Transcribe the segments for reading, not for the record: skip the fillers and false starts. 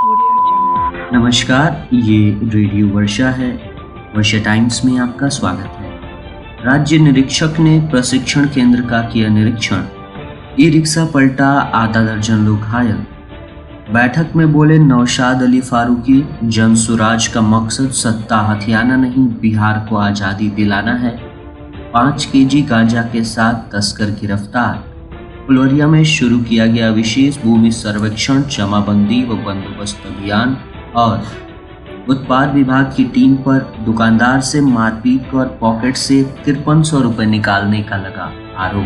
नमस्कार, ये रेडियो वर्षा है। वर्षा टाइम्स में आपका स्वागत है। राज्य निरीक्षक ने प्रशिक्षण केंद्र का किया निरीक्षण। ई रिक्शा पलटा, आधा दर्जन लोग घायल। बैठक में बोले नौशाद अली फारूकी, जन सुराज का मकसद सत्ता हथियाना नहीं, बिहार को आज़ादी दिलाना है। 5 केजी गांजा के साथ तस्कर गिरफ्तार। फुलवरिया में शुरू किया गया विशेष भूमि सर्वेक्षण, जमाबंदी व बंदोबस्त अभियान। और उत्पाद विभाग की टीम पर दुकानदार से मारपीट और पॉकेट से 5300 रुपये निकालने का लगा आरोप।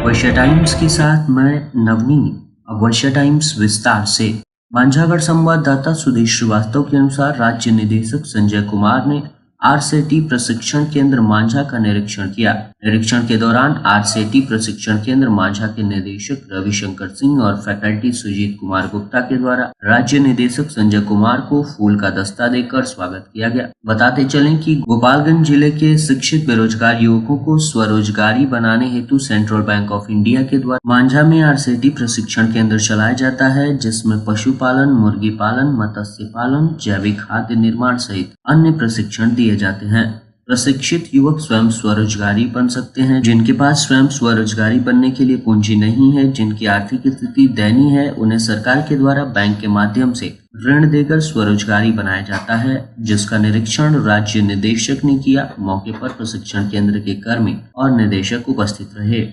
वर्षा टाइम्स के साथ मैं नवनीत। अब वर्षा टाइम्स विस्तार से। मांझागढ़ संवाददाता सुदेश श्रीवास्तव के अनुसार राज्य निदेशक संजय कुमार ने आरसेटी प्रशिक्षण केंद्र मांझा का निरीक्षण किया। निरीक्षण के दौरान आरसेटी प्रशिक्षण केंद्र मांझा के निदेशक रविशंकर सिंह और फैकल्टी सुजीत कुमार गुप्ता के द्वारा राज्य निदेशक संजय कुमार को फूल का दस्ता देकर स्वागत किया गया। बताते चलें कि गोपालगंज जिले के शिक्षित बेरोजगार युवकों को स्वरोजगारी बनाने हेतु सेंट्रल बैंक ऑफ इंडिया के द्वारा मांझा में आरसेटी प्रशिक्षण केंद्र चलाया जाता है, जिसमें पशुपालन, मुर्गी पालन, मत्स्य पालन, जैविक खाद्य निर्माण सहित अन्य प्रशिक्षण दिए जाते हैं। प्रशिक्षित युवक स्वयं स्वरोजगारी बन सकते हैं। जिनके पास स्वयं स्वरोजगारी बनने के लिए पूंजी नहीं है, जिनकी आर्थिक स्थिति दयनीय है, उन्हें सरकार के द्वारा बैंक के माध्यम से ऋण देकर स्वरोजगारी बनाया जाता है, जिसका निरीक्षण राज्य निदेशक ने किया। मौके पर प्रशिक्षण केंद्र के कर्मी और निदेशक उपस्थित रहे।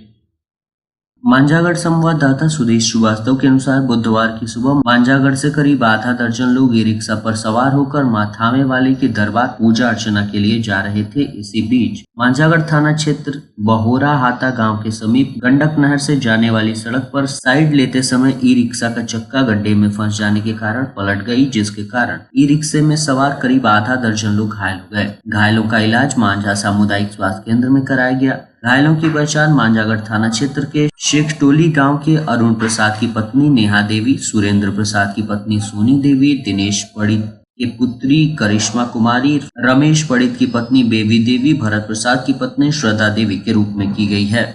मांझागढ़ संवाददाता सुदेश श्रीवास्तव के अनुसार बुधवार की सुबह मांझागढ़ से करीब आधा दर्जन लोग ई रिक्शा पर सवार होकर मां थामे वाली के दरबार पूजा अर्चना के लिए जा रहे थे। इसी बीच मांझागढ़ थाना क्षेत्र बहोरा हाता गांव के समीप गंडक नहर से जाने वाली सड़क पर साइड लेते समय ई रिक्शा का चक्का गड्ढे में फंस जाने के कारण पलट गई, जिसके कारण ई रिक्शे में सवार करीब आधा दर्जन लोग घायल हो गए। घायलों का इलाज मांझा सामुदायिक स्वास्थ्य केंद्र में कराया गया। घायलों की पहचान मांझागढ़ थाना क्षेत्र के शेखटोली गांव के अरुण प्रसाद की पत्नी नेहा देवी, सुरेंद्र प्रसाद की पत्नी सोनी देवी, दिनेश पड़ित की पुत्री करिश्मा कुमारी, रमेश पड़ित की पत्नी बेबी देवी, भरत प्रसाद की पत्नी श्रद्धा देवी के रूप में की गई है।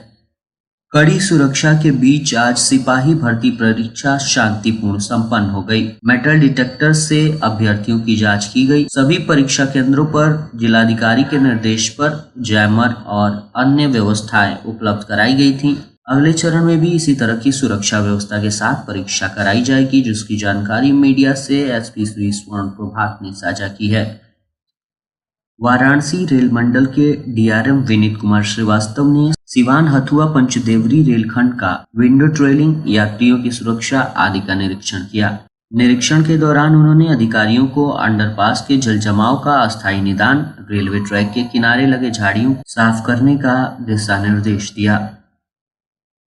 कड़ी सुरक्षा के बीच आज सिपाही भर्ती परीक्षा शांतिपूर्ण संपन्न हो गई। मेटल डिटेक्टर से अभ्यर्थियों की जांच की गई। सभी परीक्षा केंद्रों पर जिलाधिकारी के निर्देश पर जैमर और अन्य व्यवस्थाएं उपलब्ध कराई गई थी। अगले चरण में भी इसी तरह की सुरक्षा व्यवस्था के साथ परीक्षा कराई जाएगी, जिसकी जानकारी मीडिया से एसपी श्री स्वर्ण प्रभात ने साझा की है। वाराणसी रेल मंडल के डीआरएम विनीत कुमार श्रीवास्तव ने सिवान हथुआ पंचदेवरी रेलखंड का विंडो ट्रेलिंग, यात्रियों की सुरक्षा आदि का निरीक्षण किया। निरीक्षण के दौरान उन्होंने अधिकारियों को अंडरपास के जल जमाव का अस्थायी निदान, रेलवे ट्रैक के किनारे लगे झाड़ियों को साफ करने का दिशा निर्देश दिया।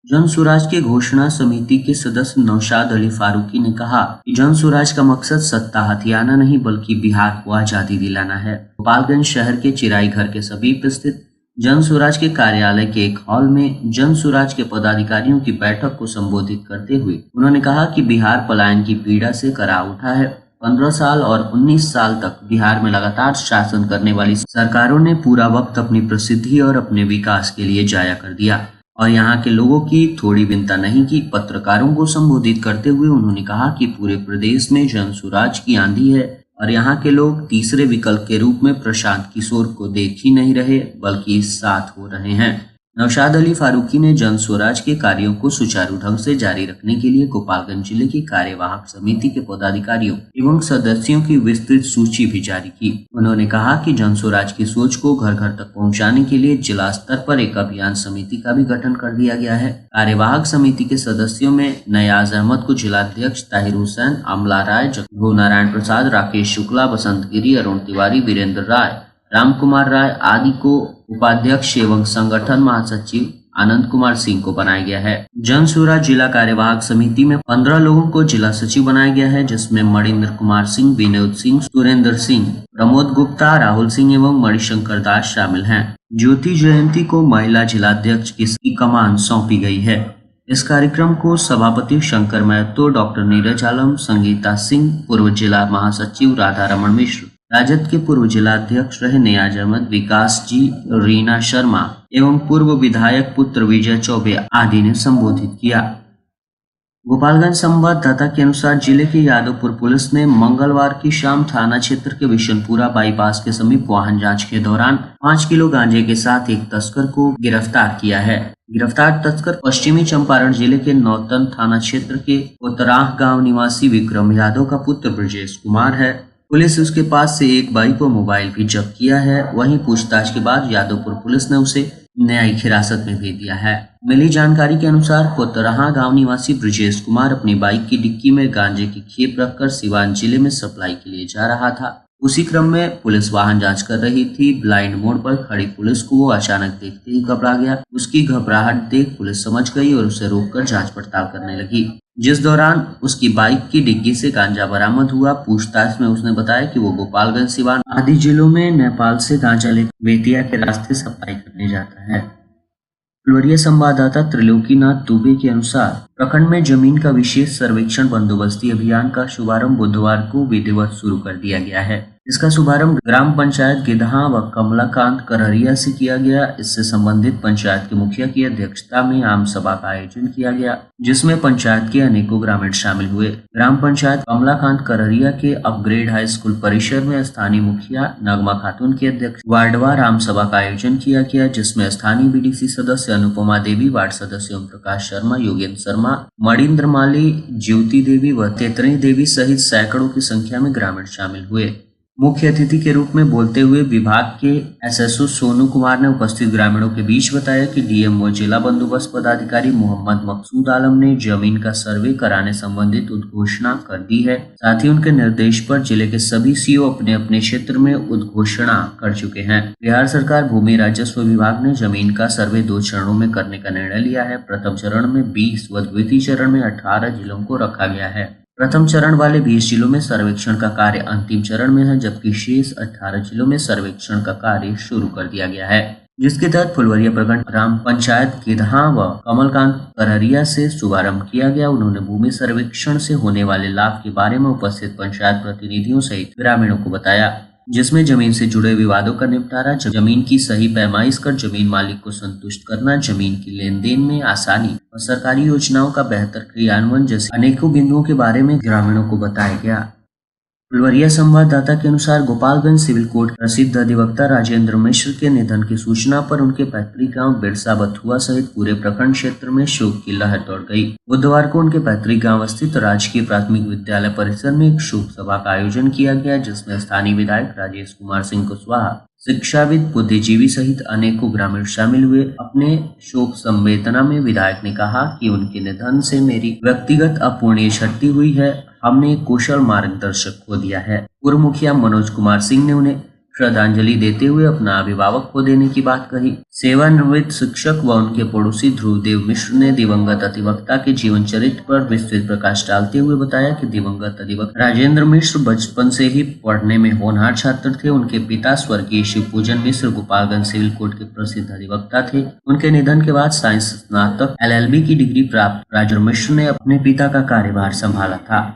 जन सुराज की घोषणा समिति के सदस्य नौशाद अली फारूकी ने कहा कि जन सुराज का मकसद सत्ता हथियाना नहीं, बल्कि बिहार को आजादी दिलाना है। गोपालगंज शहर के चिराई घर के समीप स्थित जन सुराज के कार्यालय के एक हॉल में जन सुराज के पदाधिकारियों की बैठक को संबोधित करते हुए उन्होंने कहा कि बिहार पलायन की पीड़ा से करा उठा है। 15 साल और 19 साल तक बिहार में लगातार शासन करने वाली सरकारों ने पूरा वक्त अपनी प्रसिद्धि और अपने विकास के लिए जाया कर दिया और यहाँ के लोगों की थोड़ी चिंता नहीं की। पत्रकारों को संबोधित करते हुए उन्होंने कहा कि पूरे प्रदेश में जन सुराज की आंधी है और यहाँ के लोग तीसरे विकल्प के रूप में प्रशांत किशोर को देख ही नहीं रहे, बल्कि साथ हो रहे हैं। नौशाद अली फारूकी ने जन स्वराज के कार्यों को सुचारू ढंग से जारी रखने के लिए गोपालगंज जिले की कार्यवाहक समिति के पदाधिकारियों एवं सदस्यों की विस्तृत सूची भी जारी की। उन्होंने कहा कि जन स्वराज की सोच को घर घर तक पहुंचाने के लिए जिला स्तर पर एक अभियान समिति का भी गठन कर दिया गया है। कार्यवाहक समिति के सदस्यों में नयाज अहमद को जिलाध्यक्ष, ताहिर हुसैन, अमला राय, जगभू नारायण प्रसाद, राकेश शुक्ला, बसंत गिरी, अरुण तिवारी, वीरेंद्र राय, राम कुमार राय आदि को उपाध्यक्ष एवं संगठन महासचिव आनंद कुमार सिंह को बनाया गया है। जन सुराज जिला कार्यवाहक समिति में 15 लोगों को जिला सचिव बनाया गया है, जिसमें मणिंद्र कुमार सिंह, विनोद सिंह, सुरेंद्र सिंह, प्रमोद गुप्ता, राहुल सिंह एवं मणिशंकर दास शामिल हैं। ज्योति जयंती को महिला जिलाध्यक्ष की कमान सौंपी गई है। इस कार्यक्रम को सभापति शंकर महतो, डॉक्टर नीरज आलम, संगीता सिंह, पूर्व जिला महासचिव राधा रमन मिश्र, राजद के पूर्व जिलाध्यक्ष रहे नियाज अहमद, विकास जी, रीना शर्मा एवं पूर्व विधायक पुत्र विजय चौबे आदि ने संबोधित किया। गोपालगंज संवाददाता के अनुसार जिले के यादवपुर पुलिस ने मंगलवार की शाम थाना क्षेत्र के बिशनपुरा बाईपास के समीप वाहन जांच के दौरान 5 किलो गांजे के साथ एक तस्कर को गिरफ्तार किया है। गिरफ्तार तस्कर पश्चिमी चंपारण जिले के नौतन थाना क्षेत्र के कोतराह गांव निवासी विक्रम यादव का पुत्र ब्रजेश कुमार है। पुलिस उसके पास से एक बाइक और मोबाइल भी जब्त किया है। वहीं पूछताछ के बाद यादवपुर पुलिस ने उसे न्यायिक हिरासत में भेज दिया है। मिली जानकारी के अनुसार कोतराहा गांव निवासी ब्रजेश कुमार अपनी बाइक की डिक्की में गांजे की खेप रखकर सिवान जिले में सप्लाई के लिए जा रहा था। उसी क्रम में पुलिस वाहन जांच कर रही थी। ब्लाइंड मोड़ पर खड़ी पुलिस को वो अचानक देखते ही घबरा गया। उसकी घबराहट देख पुलिस समझ गई और उसे रोककर जांच पड़ताल करने लगी, जिस दौरान उसकी बाइक की डिग्गी से गांजा बरामद हुआ। पूछताछ में उसने बताया कि वो गोपालगंज, सिवान आदि जिलों में नेपाल से गांजा लेकर बेतिया के रास्ते सप्लाई करने जाता है। फुलवरिया संवाददाता त्रिलोकीनाथ दुबे के अनुसार प्रखंड में जमीन का विशेष सर्वेक्षण बंदोबस्ती अभियान का शुभारंभ बुधवार को विधिवत शुरू कर दिया गया है। इसका शुभारंभ ग्राम पंचायत गिदहा व कमलाकांत करहरिया से किया गया। इससे संबंधित पंचायत के मुखिया की अध्यक्षता में आम सभा का आयोजन किया गया, जिसमें पंचायत के अनेकों ग्रामीण शामिल हुए। ग्राम पंचायत कमलाकांत करहरिया के अपग्रेड हाई स्कूल परिसर में स्थानीय मुखिया नगमा खातून की अध्यक्ष वार्डवार आम सभा का आयोजन किया गया, जिसमें स्थानीय बीडीसी सदस्य अनुपमा देवी, वार्ड सदस्य ओम प्रकाश शर्मा, योगेंद्र शर्मा, मणिन्द्र माली, ज्योति देवी व तेतरी देवी सहित सैकड़ों की संख्या में ग्रामीण शामिल हुए। मुख्य अतिथि के रूप में बोलते हुए विभाग के एसएसओ सोनू कुमार ने उपस्थित ग्रामीणों के बीच बताया कि डीएम व जिला बंदोबस्त पदाधिकारी मोहम्मद मकसूद आलम ने जमीन का सर्वे कराने संबंधित उद्घोषणा कर दी है। साथ ही उनके निर्देश पर जिले के सभी सीओ अपने अपने क्षेत्र में उद्घोषणा कर चुके हैं। बिहार सरकार भूमि राजस्व विभाग ने जमीन का सर्वे 2 चरणों में करने का निर्णय लिया है। प्रथम चरण में 20 व द्वितीय चरण में 18 जिलों को रखा गया है। प्रथम चरण वाले 20 जिलों में सर्वेक्षण का कार्य अंतिम चरण में है, जबकि शेष 18 जिलों में सर्वेक्षण का कार्य शुरू कर दिया गया है, जिसके तहत फुलवरिया प्रखंड ग्राम पंचायत गिदहा व कमलकांत करहरिया से शुभारंभ किया गया। उन्होंने भूमि सर्वेक्षण से होने वाले लाभ के बारे में उपस्थित पंचायत प्रतिनिधियों सहित ग्रामीणों को बताया, जिसमें जमीन से जुड़े विवादों का निपटारा, जमीन की सही पैमाइश कर जमीन मालिक को संतुष्ट करना, जमीन की लेन देन में आसानी और सरकारी योजनाओं का बेहतर क्रियान्वयन जैसे अनेकों बिंदुओं के बारे में ग्रामीणों को बताया गया। फुलवरिया संवाददाता के अनुसार गोपालगंज सिविल कोर्ट प्रसिद्ध अधिवक्ता राजेंद्र मिश्र के निधन की सूचना पर उनके पैतृक गांव बिरसा बथुआ सहित पूरे प्रखंड क्षेत्र में शोक की लहर दौड़ गई। बुधवार को उनके पैतृक गांव स्थित राजकीय प्राथमिक विद्यालय परिसर में एक शोक सभा का आयोजन किया गया, जिसमें स्थानीय विधायक राजेश कुमार सिंह कुशवाहा, शिक्षाविद, बुद्धिजीवी सहित अनेकों ग्रामीण शामिल हुए। अपने शोक संवेदना में विधायक ने कहा कि उनके निधन से मेरी व्यक्तिगत अपूर्णीय क्षति हुई है। हमने एक कुशल मार्गदर्शक खो दिया है। पूर्व मुखिया मनोज कुमार सिंह ने उन्हें श्रद्धांजलि देते हुए अपना अभिभावक खो देने की बात कही। सेवानिवृत्त शिक्षक व उनके पड़ोसी ध्रुवदेव मिश्र ने दिवंगत अधिवक्ता के जीवन चरित्र पर विस्तृत प्रकाश डालते हुए बताया कि दिवंगत अधिवक्ता राजेंद्र मिश्र बचपन से ही पढ़ने में होनहार छात्र थे। उनके पिता स्वर्गीय शिवपूजन मिश्र गोपालगंज सिविल कोर्ट के प्रसिद्ध अधिवक्ता थे। उनके निधन के बाद साइंस स्नातक LLB की डिग्री प्राप्त राजेंद्र मिश्र ने अपने पिता का कार्यभार संभाला था।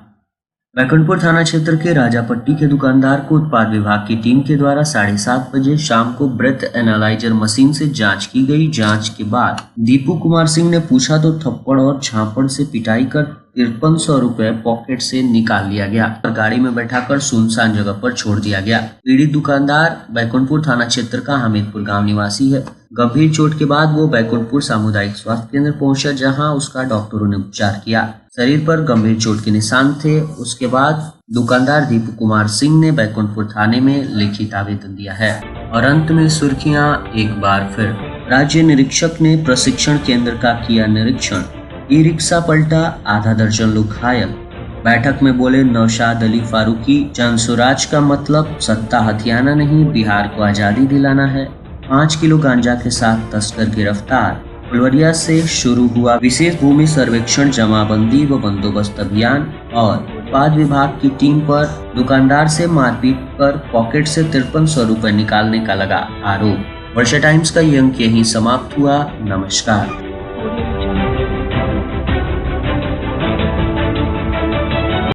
बैकुंठपुर थाना क्षेत्र के राजापट्टी के दुकानदार को उत्पाद विभाग की टीम के द्वारा 7:30 बजे शाम को ब्रेथ एनालाइजर मशीन से जांच की गई। जांच के बाद दीपू कुमार सिंह ने पूछा तो थप्पड़ और झापड़ से पिटाई कर 5300 रुपए पॉकेट से निकाल लिया गया और गाड़ी में बैठाकर सुनसान जगह पर छोड़ दिया गया। पीड़ित दुकानदार बैकुंठपुर थाना क्षेत्र का हमीदपुर गांव निवासी है। गंभीर चोट के बाद वो बैकुंठपुर सामुदायिक स्वास्थ्य केंद्र पहुंचा, जहां उसका डॉक्टरों ने उपचार किया। शरीर पर गंभीर चोट के निशान थे। उसके बाद दुकानदार दीपू कुमार सिंह ने बैकुंठपुर थाने में लिखित आवेदन दिया है। और अंत में सुर्खियां एक बार फिर। राज्य निरीक्षक ने प्रशिक्षण केंद्र का किया निरीक्षण। ई रिक्शा पलटा, आधा दर्जन लोग घायल। बैठक में बोले नौशाद अली फारूकी, जनसुराज का मतलब सत्ता हथियाना नहीं, बिहार को आजादी दिलाना है। 5 किलो गांजा के साथ तस्कर गिरफ्तार। फुलवरिया से शुरू हुआ विशेष भूमि सर्वेक्षण, जमाबंदी व बंदोबस्त अभियान। और उत्पाद विभाग की टीम पर दुकानदार से मारपीट कर पॉकेट से 5300 रुपए निकालने का लगा आरोप। वर्षा टाइम्स का ये अंक यहीं समाप्त हुआ। नमस्कार।